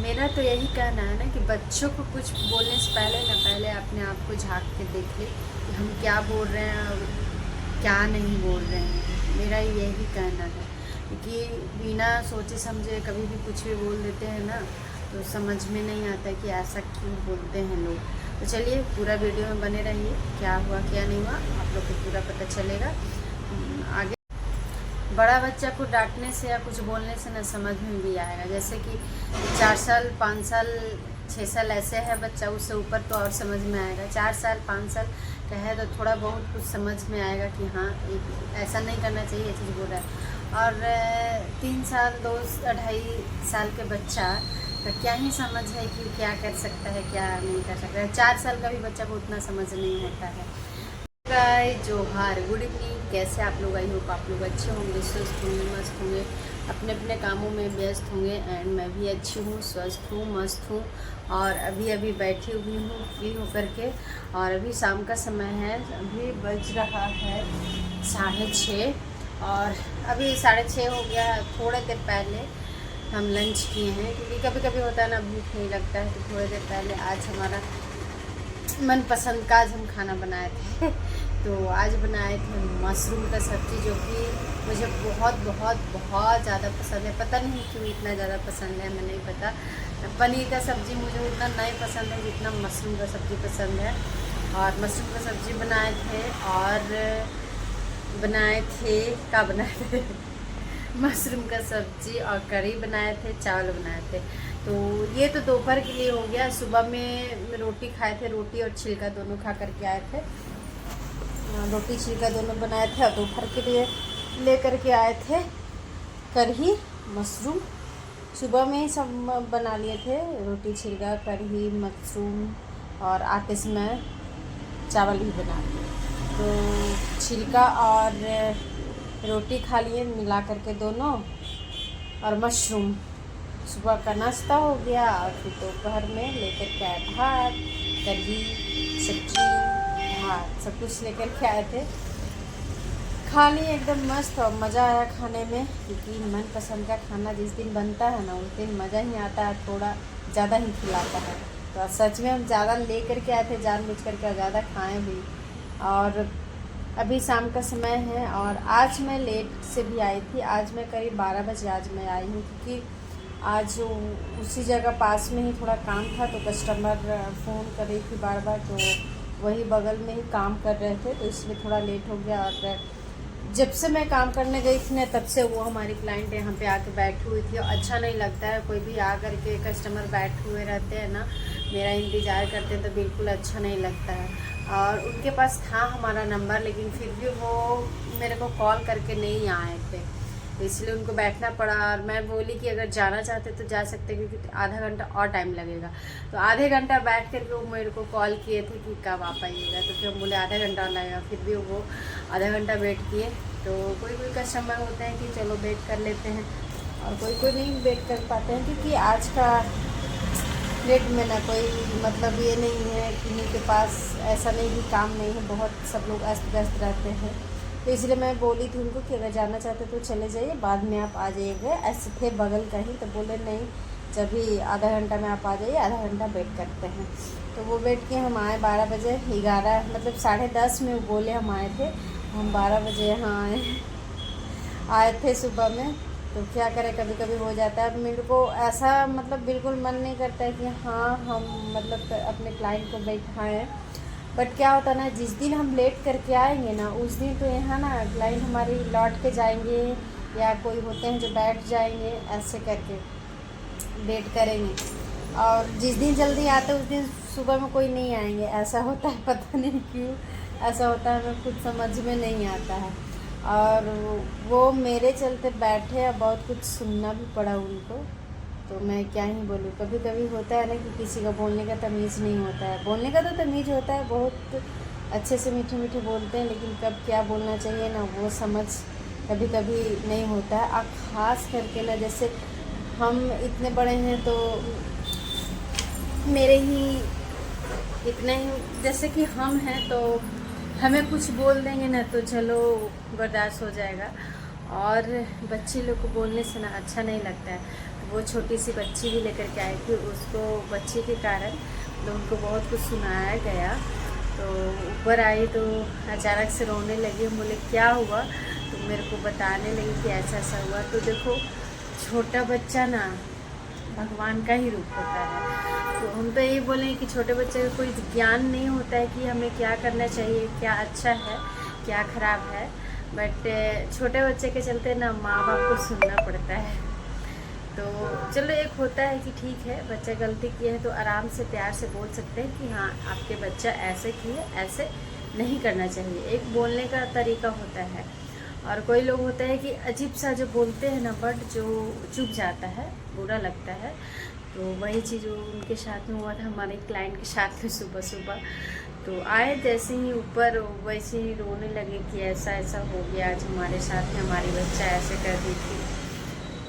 मेरा तो यही कहना है ना कि बच्चों को कुछ बोलने से पहले अपने आप को झांक के देख ले कि हम क्या बोल रहे हैं और क्या नहीं बोल रहे हैं। मेरा यही कहना है कि बिना सोचे समझे कभी भी कुछ भी बोल देते हैं ना, तो समझ में नहीं आता कि ऐसा क्यों बोलते हैं लोग। तो चलिए पूरा वीडियो में बने रहिए, क्या हुआ क्या नहीं हुआ आप लोग को पूरा पता चलेगा। आगे बड़ा बच्चा को डांटने से या कुछ बोलने से ना समझ में भी आएगा। जैसे कि 4 साल 5 साल 6 साल ऐसे है बच्चा, उससे ऊपर तो और समझ में आएगा। 4 साल 5 साल का है तो थोड़ा बहुत कुछ समझ में आएगा कि हाँ ऐसा नहीं करना चाहिए, ये चीज़ बोल रहा है। और 3 साल 2 2.5 साल के बच्चा का क्या ही समझ है कि क्या कर सकता है क्या नहीं कर सकता है। 4 साल का भी बच्चा को उतना समझ नहीं होता है। जोहार, गुड इवनिंग। कैसे आप लोग? आई होप आप लोग अच्छे होंगे, स्वस्थ होंगे, मस्त होंगे, अपने अपने कामों में व्यस्त होंगे। एंड मैं भी अच्छी हूँ, स्वस्थ हूँ, मस्त हूँ। और अभी बैठी हुई हूँ फ्री होकर के। और अभी शाम का समय है, अभी बज रहा है 6:30 और अभी 6:30 हो गया। थोड़े देर पहले हम लंच किए हैं, क्योंकि कभी कभी होता है ना भूख नहीं लगता है, तो थोड़ी देर पहले आज हमारा मनपसंद का आज हम खाना बनाए थे तो आज बनाए थे मशरूम का सब्ज़ी, जो कि मुझे बहुत बहुत बहुत ज़्यादा पसंद है। पता नहीं क्यों इतना ज़्यादा पसंद है, मैं नहीं पता। पनीर का सब्ज़ी मुझे उतना नहीं पसंद है जितना मशरूम का सब्ज़ी पसंद है। और मशरूम का सब्ज़ी बनाए थे और बनाए थे मशरूम का सब्ज़ी और कढ़ी बनाए थे, चावल बनाए थे। तो ये तो दोपहर के लिए हो गया। सुबह में रोटी खाए थे, रोटी और छिलका दोनों खा करके आए थे। रोटी छिलका दोनों बनाए थे। और दोपहर के लिए ले करके आए थे कढ़ी मशरूम। सुबह में ही सब बना लिए थे, रोटी छिलका कढ़ी मशरूम, और आते समय चावल भी बना लिए। तो छिलका और रोटी खा लिए मिला करके दोनों, और मशरूम। सुबह का नाश्ता हो गया। और फिर दोपहर में लेकर के आए भात, कढ़ी, सब्जी, भात, सब कुछ लेकर के आए थे। खा लिए एकदम मस्त और मज़ा आया खाने में, क्योंकि मनपसंद का खाना जिस दिन बनता है ना उस दिन मज़ा ही आता है, थोड़ा ज़्यादा ही खिलाता है। तो सच में हम ज़्यादा ले करके आए थे, जानबूझ करके ज़्यादा खाएँ भी। और अभी शाम का समय है और आज मैं लेट से भी आई थी। आज मैं करीब 12 बजे आज मैं आई हूँ, क्योंकि आज उसी जगह पास में ही थोड़ा काम था, तो कस्टमर फ़ोन कर रही थी बार बार, तो वही बगल में ही काम कर रहे थे, तो इसलिए थोड़ा लेट हो गया। और जब से मैं काम करने गई थी ना, तब से वो हमारी क्लाइंट यहाँ पे आके बैठी हुई थी। और अच्छा नहीं लगता है, कोई भी आ करके कस्टमर बैठे हुए रहते हैं ना, मेरा इंतज़ार करते हैं, तो बिल्कुल अच्छा नहीं लगता है। और उनके पास था हमारा नंबर, लेकिन फिर भी वो मेरे को कॉल करके नहीं आए थे, तो इसलिए उनको बैठना पड़ा। और मैं बोली कि अगर जाना चाहते तो जा सकते, क्योंकि आधा घंटा और टाइम लगेगा। तो आधे घंटा बैठ करके वो मेरे को कॉल किए थे कि कब आप आइएगा, तो फिर बोले आधा घंटा और लगेगा। फिर भी वो आधा घंटा वेट किए। तो कोई कस्टमर होते हैं कि चलो वेट कर लेते हैं, और कोई नहीं वेट कर पाते हैं, क्योंकि आज का डेट में ना कोई मतलब ये नहीं है किन्हीं के पास ऐसा नहीं कि काम नहीं है, बहुत सब लोग अस्त व्यस्त रहते हैं। तो इसलिए मैं बोली थी उनको कि अगर जाना चाहते तो चले जाइए, बाद में आप आ जाइएगा। ऐसे थे बगल का ही, तो बोले नहीं, जब भी आधा घंटा में आप आ जाइए, आधा घंटा वेट करते हैं। तो वो वेट किए, हम आए 12 बजे, 11 मतलब 10:30 में बोले हम आए थे, हम 12 बजे यहाँ आए थे सुबह में। तो क्या करें, कभी कभी हो जाता है। मेरे को ऐसा मतलब बिल्कुल मन नहीं करता है कि हाँ हम मतलब अपने क्लाइंट को बैठाएं, बट क्या होता है ना, जिस दिन हम लेट करके आएंगे ना, उस दिन तो यहाँ ना क्लाइंट हमारी लौट के जाएंगे, या कोई होते हैं जो बैठ जाएंगे, ऐसे करके वेट करेंगे। और जिस दिन जल्दी आते उस दिन सुबह में कोई नहीं आएंगे, ऐसा होता है। पता नहीं क्यों ऐसा होता है, हमें खुद समझ में नहीं आता है। और वो मेरे चलते बैठे, और बहुत कुछ सुनना भी पड़ा उनको। तो मैं क्या ही बोलूँ, कभी कभी होता है ना कि किसी का बोलने का तमीज़ नहीं होता है। बोलने का तो तमीज़ होता है, बहुत अच्छे से मीठे मीठे बोलते हैं, लेकिन कब क्या बोलना चाहिए ना, वो समझ कभी कभी नहीं होता है। और ख़ास करके ना, जैसे हम इतने बड़े हैं, तो मेरे ही इतने ही जैसे कि हम हैं, तो हमें कुछ बोल देंगे ना तो चलो बर्दाश्त हो जाएगा। और बच्चे लोग को बोलने से ना अच्छा नहीं लगता है। वो छोटी सी बच्ची भी लेकर के आई थी, उसको बच्ची के कारण तो उनको बहुत कुछ सुनाया गया। तो ऊपर आई तो अचानक से रोने लगी। बोले क्या हुआ, तो मेरे को बताने लगी कि ऐसा ऐसा हुआ। तो देखो छोटा बच्चा ना भगवान का ही रूप होता है। तो हम तो यही बोलेंगे कि छोटे बच्चे का कोई ज्ञान नहीं होता है कि हमें क्या करना चाहिए, क्या अच्छा है क्या ख़राब है, बट छोटे बच्चे के चलते ना माँ बाप को सुनना पड़ता है। तो चलो एक होता है कि ठीक है बच्चा गलती किया है तो आराम से प्यार से बोल सकते हैं कि हाँ आपके बच्चा ऐसे किए, ऐसे नहीं करना चाहिए। एक बोलने का तरीका होता है। और कोई लोग होता है कि अजीब सा जो बोलते हैं ना बट जो चुभ जाता है, बुरा लगता है। तो वही चीज़ उनके साथ में हुआ था, हमारे क्लाइंट के साथ में सुबह सुबह। तो आए जैसे ही ऊपर वैसे ही रोने लगे कि ऐसा ऐसा हो गया आज हमारे साथ में, हमारी बच्चा ऐसे कर दी थी।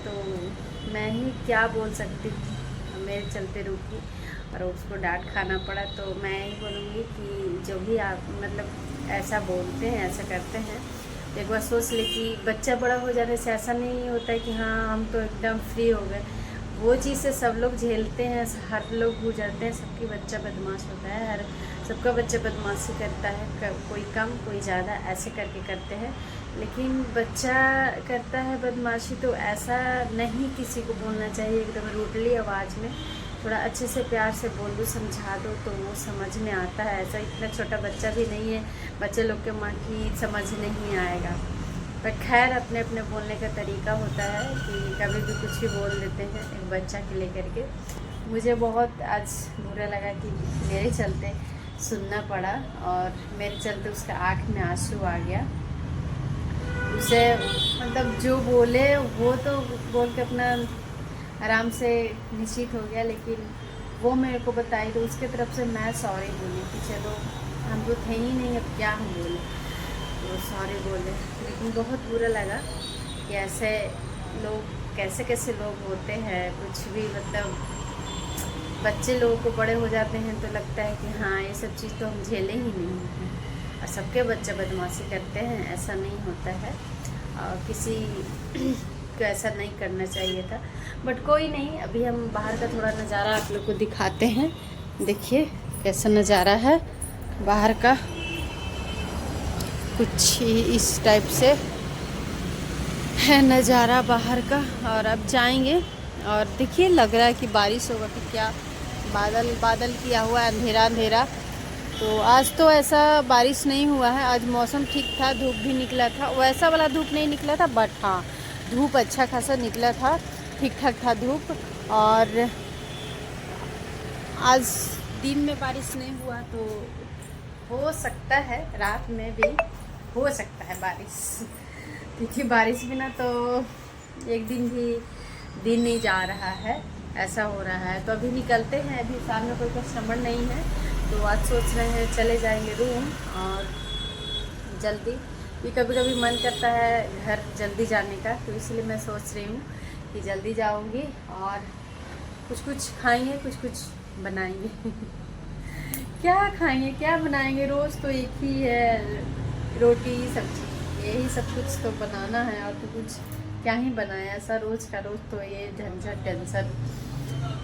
तो मैं ही क्या बोल सकती हूँ, मेरे चलते रुकी और उसको डांट खाना पड़ा। तो मैं ही बोलूँगी कि जो भी आप मतलब ऐसा बोलते हैं ऐसा करते हैं, एक बार सोच ले कि बच्चा बड़ा हो जाने से ऐसा नहीं होता है कि हाँ हम तो एकदम फ्री हो गए। वो चीज़ से सब लोग झेलते हैं, हर लोग हो जाते हैं, सबकी बच्चा बदमाश होता है, हर सबका बच्चा बदमाशी करता है, कोई कम कोई ज़्यादा ऐसे करके करते हैं। लेकिन बच्चा करता है बदमाशी तो ऐसा नहीं किसी को बोलना चाहिए एकदम रूडली आवाज़ में। थोड़ा अच्छे से प्यार से बोल दो, समझा दो तो वो समझ में आता है। ऐसा इतना छोटा बच्चा भी नहीं है, बच्चे लोग के माँ की समझ नहीं आएगा। पर खैर अपने अपने बोलने का तरीका होता है कि कभी भी कुछ भी बोल देते हैं एक बच्चा के लेकर के। मुझे बहुत आज बुरा लगा कि मेरे चलते सुनना पड़ा और मेरे चलते उसका आँख में आंसू आ गया। उसे मतलब जो बोले वो तो बोल के अपना आराम से निश्चित हो गया, लेकिन वो मेरे को बताई तो उसके तरफ से मैं सॉरी बोली कि चलो हम तो थे ही नहीं, अब क्या हम बोले, तो सॉरी बोले। लेकिन बहुत बुरा लगा कि ऐसे लोग कैसे कैसे लोग होते हैं, कुछ भी मतलब बच्चे लोगों को बड़े हो जाते हैं तो लगता है कि हाँ ये सब चीज़ तो हम झेले ही नहीं हैं। और सबके बच्चे बदमाशी करते हैं, ऐसा नहीं होता है। और किसी को ऐसा नहीं करना चाहिए था, बट कोई नहीं। अभी हम बाहर का थोड़ा नज़ारा आप लोग को दिखाते हैं। देखिए कैसा नज़ारा है बाहर का, कुछ इस टाइप से है नज़ारा बाहर का। और अब जाएंगे और देखिए लग रहा है कि बारिश होगा कि क्या, बादल बादल किया हुआ है, अंधेरा अंधेरा। तो आज तो ऐसा बारिश नहीं हुआ है, आज मौसम ठीक था, धूप भी निकला था, वैसा वाला धूप नहीं निकला था बट हाँ धूप अच्छा खासा निकला था, ठीक ठाक था धूप। और आज दिन में बारिश नहीं हुआ तो हो सकता है रात में भी हो सकता है बारिश, क्योंकि बारिश बिना तो एक दिन भी दिन नहीं जा रहा है, ऐसा हो रहा है। तो अभी निकलते हैं, अभी सामने कोई कस्टमर नहीं है तो आज सोच रहे हैं चले जाएंगे रूम और जल्दी, ये कभी कभी मन करता है घर जल्दी जाने का, तो इसलिए मैं सोच रही हूँ कि जल्दी जाऊँगी और कुछ कुछ खाएंगे कुछ कुछ बनाएंगे क्या खाएंगे क्या बनाएंगे, रोज़ तो एक ही है, रोटी सब्जी यही सब कुछ तो बनाना है और तो कुछ क्या ही बनाए। ऐसा रोज़ का रोज़ तो ये झंझट टेंशन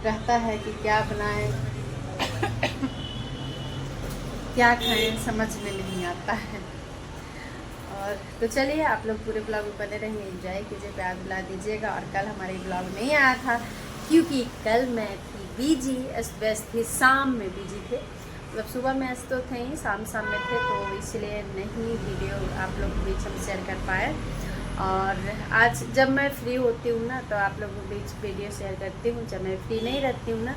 रहता है कि क्या बनाएं क्या खाएं, समझ में नहीं आता है। और तो चलिए आप लोग पूरे ब्लॉग में बने रहेंगे, एंजॉय कीजिए, प्यार बुला दीजिएगा। और कल हमारे ब्लॉग नहीं आया था क्योंकि कल मैं थी बिजी, व्यस्त थी, शाम में बिजी थे, मतलब सुबह में तो थे ही, शाम शाम में थे, तो इसलिए नहीं वीडियो आप लोग के बीच हम शेयर कर पाए। और आज जब मैं फ्री होती हूँ ना तो आप लोगों के बीच वीडियो शेयर करती हूँ, जब मैं फ्री नहीं रहती हूँ ना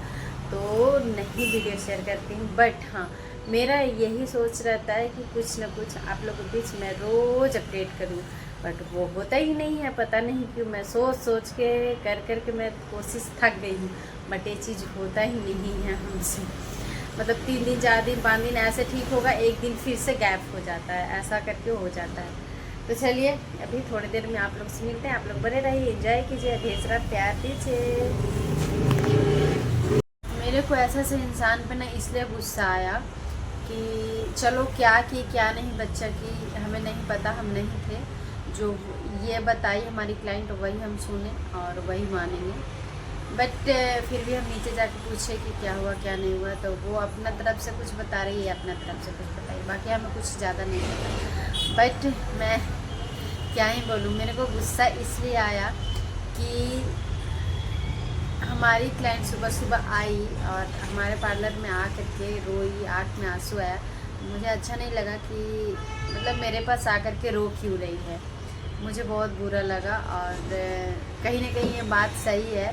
तो नहीं वीडियो शेयर करती हूँ। बट हाँ मेरा यही सोच रहता है कि कुछ ना कुछ आप लोगों के बीच मैं रोज़ अपडेट करूँ, बट वो होता ही नहीं है, पता नहीं क्यों। मैं सोच सोच के कर के मैं कोशिश थक गई हूँ, बट ये चीज़ होता ही नहीं है हमसे। मतलब 3 दिन 4 दिन 5 दिन ऐसे ठीक होगा, एक दिन फिर से गैप हो जाता है, ऐसा करके हो जाता है। तो चलिए अभी थोड़ी देर में आप लोग से मिलते हैं, आप लोग बने रहिए, एंजॉय कीजिए, ढेर सारा प्यार दीजिए। मेरे को ऐसा से इंसान पे ना इसलिए गुस्सा आया कि चलो क्या की क्या नहीं बच्चा की हमें नहीं पता, हम नहीं थे, जो ये बताई हमारी क्लाइंट वही हम सुने और वही मानेंगे। बट फिर भी हम नीचे जाके पूछे कि क्या हुआ क्या नहीं हुआ, तो वो अपना तरफ से कुछ बता रही है, अपना तरफ से कुछ बताइए, बाकी हमें कुछ ज़्यादा नहीं पता। बट मैं क्या ही बोलूँ, मेरे को गुस्सा इसलिए आया कि हमारी क्लाइंट सुबह सुबह आई और हमारे पार्लर में आ करके रोई, आँख में आंसू आया। मुझे अच्छा नहीं लगा कि मतलब मेरे पास आ करके रो क्यों रही है, मुझे बहुत बुरा लगा। और कहीं ना कहीं ये बात सही है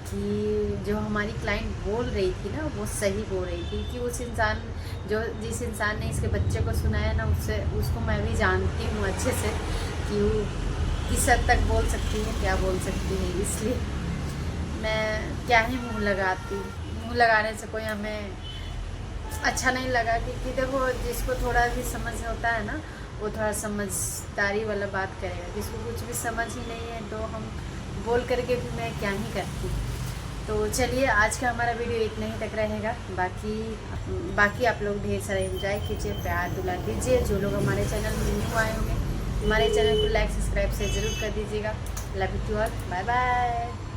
कि जो हमारी क्लाइंट बोल रही थी ना, वो सही बोल रही थी कि उस इंसान जिस इंसान ने इसके बच्चे को सुनाया ना, उसको मैं भी जानती हूँ अच्छे से कि वो किस हद तक बोल सकती है, क्या बोल सकती है। इसलिए मैं क्या ही मुंह लगाती, मुंह लगाने से कोई हमें अच्छा नहीं लगा। क्योंकि देखो, जिसको थोड़ा भी समझ होता है ना, वो थोड़ा समझदारी वाला बात करेगा। जिसको कुछ भी समझ ही नहीं है, तो हम बोल करके भी मैं क्या ही करती। तो चलिए, आज का हमारा वीडियो इतना ही तक रहेगा। बाकी आप लोग ढेर सारा एंजॉय कीजिए, प्यार दुलार दीजिए। जो लोग हमारे चैनल में न्यू आए होंगे, हमारे चैनल को लाइक सब्सक्राइब से ज़रूर कर दीजिएगा। Love you all, bye bye.